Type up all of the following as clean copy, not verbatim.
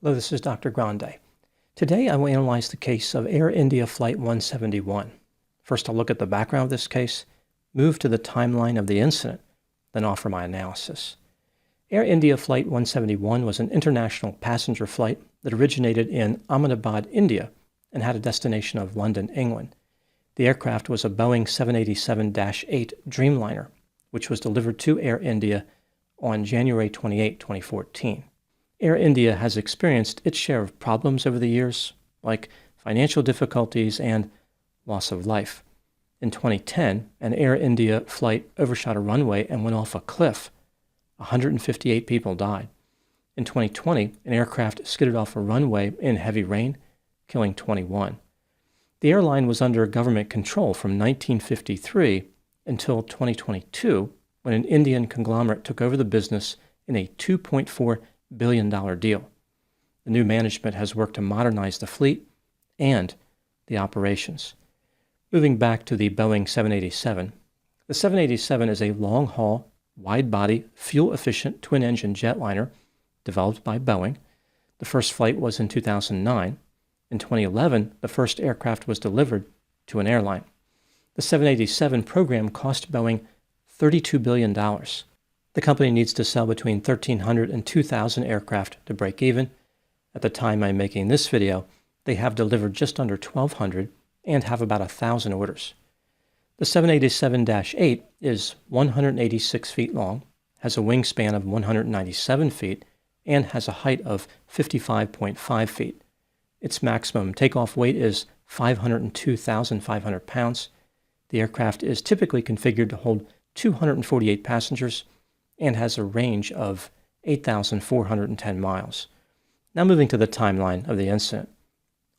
Hello, this is Dr. Grande. Today I will analyze the case of Air India Flight 171. First I'll look at the background of this case, move to the timeline of the incident, then offer my analysis. Air India Flight 171 was an international passenger flight that originated in Ahmedabad, India, and had a destination of London, England. The aircraft was a Boeing 787-8 Dreamliner, which was delivered to Air India on January 28, 2014. Air India has experienced its share of problems over the years, like financial difficulties and loss of life. In 2010, an Air India flight overshot a runway and went off a cliff. 158 people died. In 2020, an aircraft skidded off a runway in heavy rain, killing 21. The airline was under government control from 1953 until 2022, when an Indian conglomerate took over the business in a $2.4 billion deal. The new management has worked to modernize the fleet and the operations. Moving back to the Boeing 787, the 787 is a long-haul, wide-body, fuel-efficient twin-engine jetliner developed by Boeing. The first flight was in 2009. In 2011, the first aircraft was delivered to an airline. The 787 program cost Boeing $32 billion. The company needs to sell between 1,300 and 2,000 aircraft to break even. At the time I'm making this video, they have delivered just under 1,200 and have about 1,000 orders. The 787-8 is 186 feet long, has a wingspan of 197 feet, and has a height of 55.5 feet. Its maximum takeoff weight is 502,500 pounds. The aircraft is typically configured to hold 248 passengers and has a range of 8,410 miles. Now moving to the timeline of the incident.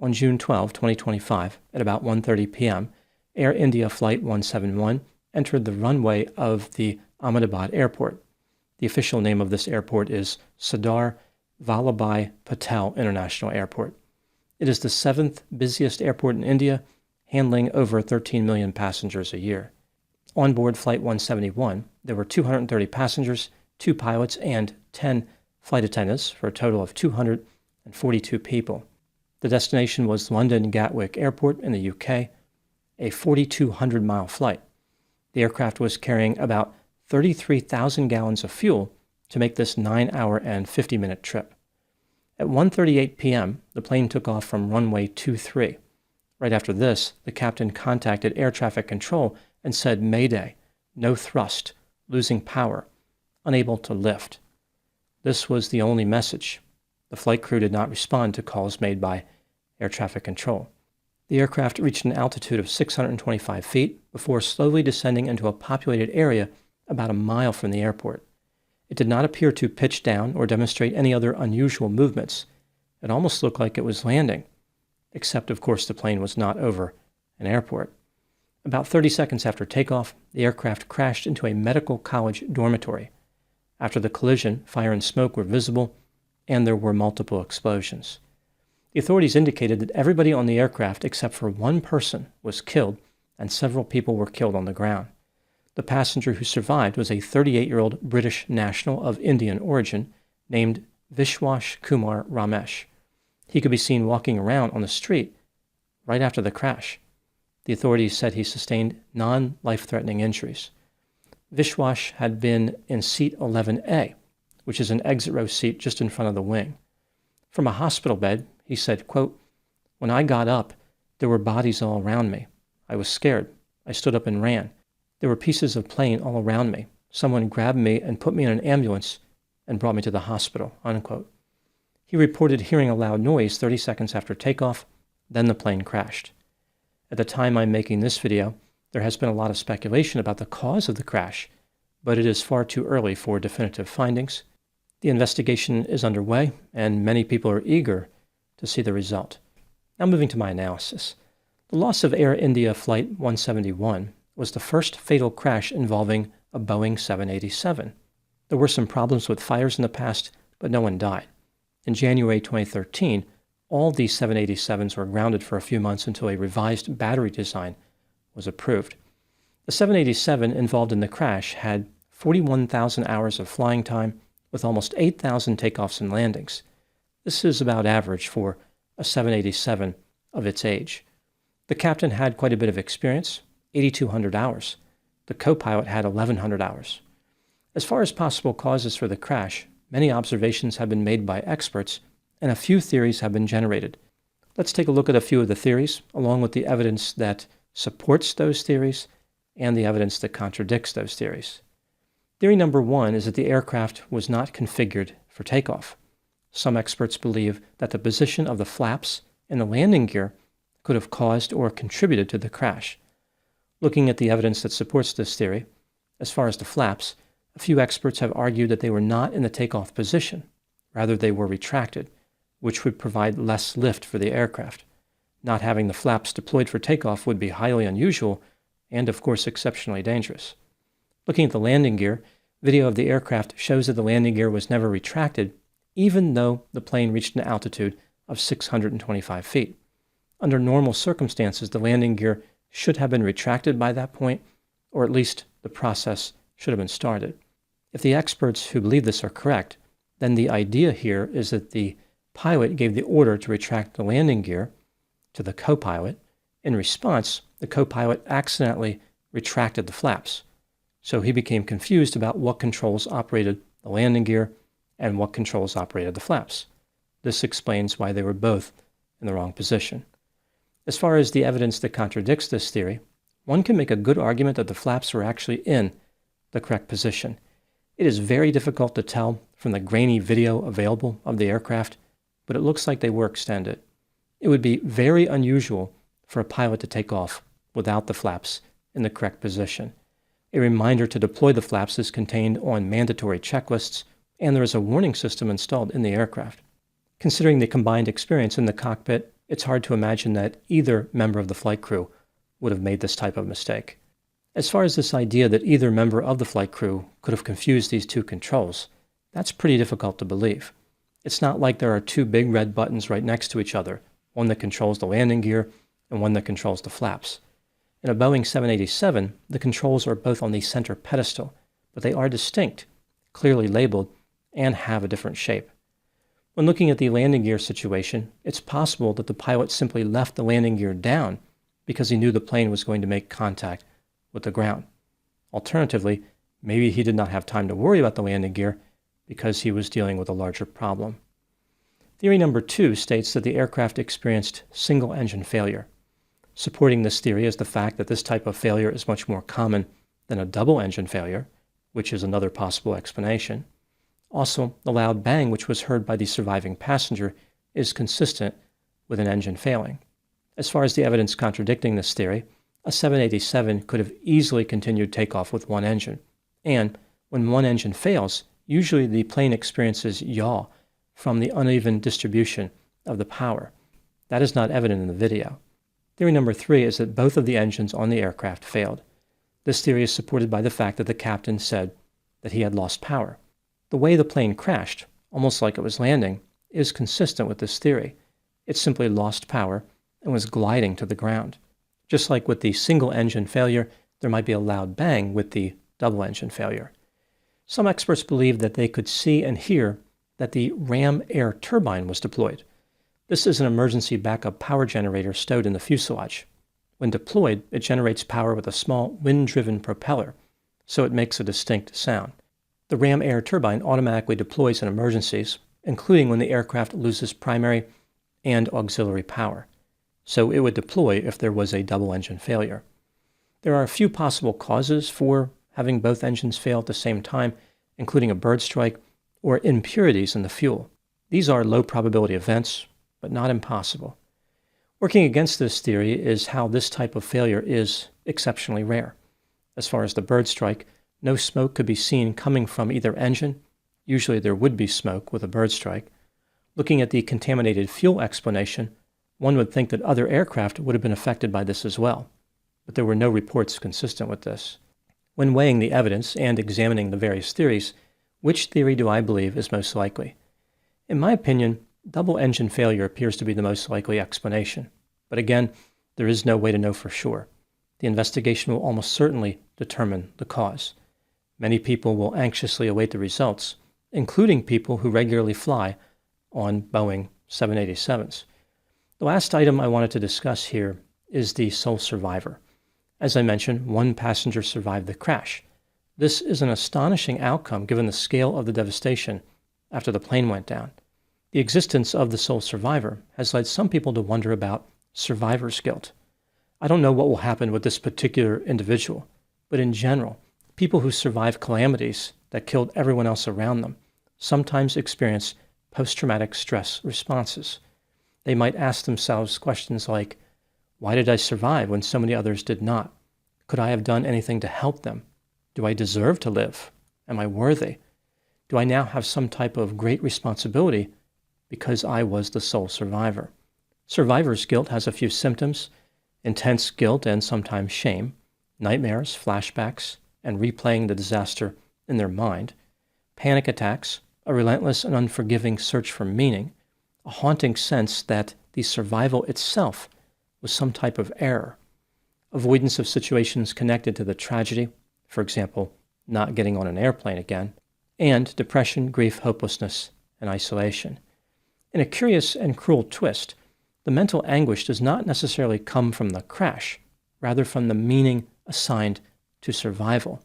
On June 12, 2025, at about 1:30 p.m., Air India Flight 171 entered the runway of the Ahmedabad airport. The official name of this airport is Sardar Vallabhbhai Patel International Airport. It is the 7th busiest airport in India, handling over 13 million passengers a year. On board Flight 171, there were 230 passengers, 2 pilots, and 10 flight attendants for a total of 242 people. The destination was London Gatwick Airport in the UK, a 4,200-mile flight. The aircraft was carrying about 33,000 gallons of fuel to make this 9-hour and 50-minute trip. At 1:38 p.m., the plane took off from runway 23. Right after this, the captain contacted air traffic control and said, "Mayday, no thrust, losing power, unable to lift." This was the only message. The flight crew did not respond to calls made by air traffic control. The aircraft reached an altitude of 625 feet before slowly descending into a populated area about a mile from the airport. It did not appear to pitch down or demonstrate any other unusual movements. It almost looked like it was landing, except of course the plane was not over an airport. About 30 seconds after takeoff, the aircraft crashed into a medical college dormitory. After the collision, fire and smoke were visible, and there were multiple explosions. The authorities indicated that everybody on the aircraft except for one person was killed, and several people were killed on the ground. The passenger who survived was a 38-year-old British national of Indian origin named Vishwas Kumar Ramesh. He could be seen walking around on the street right after the crash. The authorities said he sustained non-life-threatening injuries. Vishwas had been in seat 11A, which is an exit row seat just in front of the wing. From a hospital bed, he said, quote, "When I got up, there were bodies all around me. I was scared. I stood up and ran. There were pieces of plane all around me. Someone grabbed me and put me in an ambulance and brought me to the hospital," unquote. He reported hearing a loud noise 30 seconds after takeoff, then the plane crashed. At the time I'm making this video, there has been a lot of speculation about the cause of the crash, but it is far too early for definitive findings. The investigation is underway, and many people are eager to see the result. Now moving to my analysis. The loss of Air India Flight 171 was the first fatal crash involving a Boeing 787. There were some problems with fires in the past, but no one died. In January 2013, all these 787s were grounded for a few months until a revised battery design was approved. The 787 involved in the crash had 41,000 hours of flying time with almost 8,000 takeoffs and landings. This is about average for a 787 of its age. The captain had quite a bit of experience, 8,200 hours. The co-pilot had 1,100 hours. As far as possible causes for the crash, many observations have been made by experts, and a few theories have been generated. Let's take a look at a few of the theories, along with the evidence that supports those theories and the evidence that contradicts those theories. Theory number one is that the aircraft was not configured for takeoff. Some experts believe that the position of the flaps and the landing gear could have caused or contributed to the crash. Looking at the evidence that supports this theory, as far as the flaps, a few experts have argued that they were not in the takeoff position. Rather, they were retracted, which would provide less lift for the aircraft. Not having the flaps deployed for takeoff would be highly unusual and, of course, exceptionally dangerous. Looking at the landing gear, video of the aircraft shows that the landing gear was never retracted, even though the plane reached an altitude of 625 feet. Under normal circumstances, the landing gear should have been retracted by that point, or at least the process should have been started. If the experts who believe this are correct, then the idea here is that the pilot gave the order to retract the landing gear to the co-pilot. In response, the co-pilot accidentally retracted the flaps, so he became confused about what controls operated the landing gear and what controls operated the flaps. This explains why they were both in the wrong position. As far as the evidence that contradicts this theory, one can make a good argument that the flaps were actually in the correct position. It is very difficult to tell from the grainy video available of the aircraft, but it looks like they were extended. It would be very unusual for a pilot to take off without the flaps in the correct position. A reminder to deploy the flaps is contained on mandatory checklists, and there is a warning system installed in the aircraft. Considering the combined experience in the cockpit, it's hard to imagine that either member of the flight crew would have made this type of mistake. As far as this idea that either member of the flight crew could have confused these two controls, that's pretty difficult to believe. It's not like there are two big red buttons right next to each other, one that controls the landing gear and one that controls the flaps. In a Boeing 787, the controls are both on the center pedestal, but they are distinct, clearly labeled, and have a different shape. When looking at the landing gear situation, it's possible that the pilot simply left the landing gear down because he knew the plane was going to make contact with the ground. Alternatively, maybe he did not have time to worry about the landing gear because he was dealing with a larger problem. Theory number two states that the aircraft experienced single-engine failure. Supporting this theory is the fact that this type of failure is much more common than a double-engine failure, which is another possible explanation. Also, the loud bang which was heard by the surviving passenger is consistent with an engine failing. As far as the evidence contradicting this theory, a 787 could have easily continued takeoff with one engine, and when one engine fails, usually the plane experiences yaw from the uneven distribution of the power. That is not evident in the video. Theory number three is that both of the engines on the aircraft failed. This theory is supported by the fact that the captain said that he had lost power. The way the plane crashed, almost like it was landing, is consistent with this theory. It simply lost power and was gliding to the ground. Just like with the single-engine failure, there might be a loud bang with the double-engine failure. Some experts believe that they could see and hear that the ram air turbine was deployed. This is an emergency backup power generator stowed in the fuselage. When deployed, it generates power with a small wind-driven propeller, so it makes a distinct sound. The ram air turbine automatically deploys in emergencies, including when the aircraft loses primary and auxiliary power. So it would deploy if there was a double-engine failure. There are a few possible causes for having both engines fail at the same time, including a bird strike or impurities in the fuel. These are low-probability events, but not impossible. Working against this theory is how this type of failure is exceptionally rare. As far as the bird strike, no smoke could be seen coming from either engine. Usually there would be smoke with a bird strike. Looking at the contaminated fuel explanation, one would think that other aircraft would have been affected by this as well, but there were no reports consistent with this. When weighing the evidence and examining the various theories, which theory do I believe is most likely? In my opinion, double-engine failure appears to be the most likely explanation, but again, there is no way to know for sure. The investigation will almost certainly determine the cause. Many people will anxiously await the results, including people who regularly fly on Boeing 787s. The last item I wanted to discuss here is the sole survivor. As I mentioned, one passenger survived the crash. This is an astonishing outcome given the scale of the devastation after the plane went down. The existence of the sole survivor has led some people to wonder about survivor's guilt. I don't know what will happen with this particular individual, but in general, people who survive calamities that killed everyone else around them sometimes experience post-traumatic stress responses. They might ask themselves questions like, why did I survive when so many others did not? Could I have done anything to help them? Do I deserve to live? Am I worthy? Do I now have some type of great responsibility because I was the sole survivor? Survivor's guilt has a few symptoms: intense guilt and sometimes shame, nightmares, flashbacks, and replaying the disaster in their mind, panic attacks, a relentless and unforgiving search for meaning, a haunting sense that the survival itself was some type of error, avoidance of situations connected to the tragedy, for example, not getting on an airplane again, and depression, grief, hopelessness, and isolation. In a curious and cruel twist, the mental anguish does not necessarily come from the crash, rather from the meaning assigned to survival.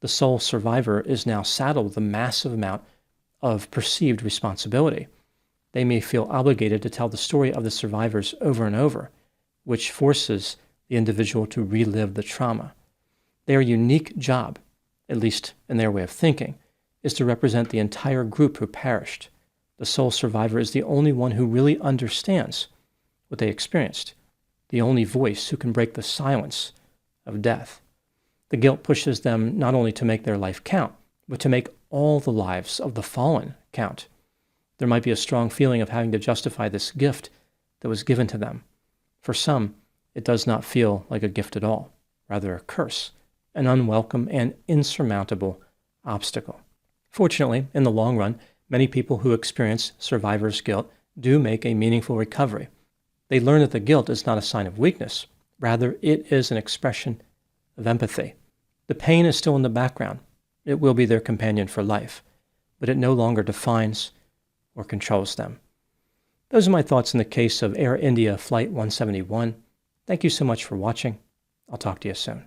The sole survivor is now saddled with a massive amount of perceived responsibility. They may feel obligated to tell the story of the survivors over and over, which forces the individual to relive the trauma. Their unique job, at least in their way of thinking, is to represent the entire group who perished. The sole survivor is the only one who really understands what they experienced, the only voice who can break the silence of death. The guilt pushes them not only to make their life count, but to make all the lives of the fallen count. There might be a strong feeling of having to justify this gift that was given to them. For some, it does not feel like a gift at all, rather a curse, an unwelcome and insurmountable obstacle. Fortunately, in the long run, many people who experience survivor's guilt do make a meaningful recovery. They learn that the guilt is not a sign of weakness. Rather, it is an expression of empathy. The pain is still in the background. It will be their companion for life, but it no longer defines or controls them. Those are my thoughts in the case of Air India Flight 171. Thank you so much for watching. I'll talk to you soon.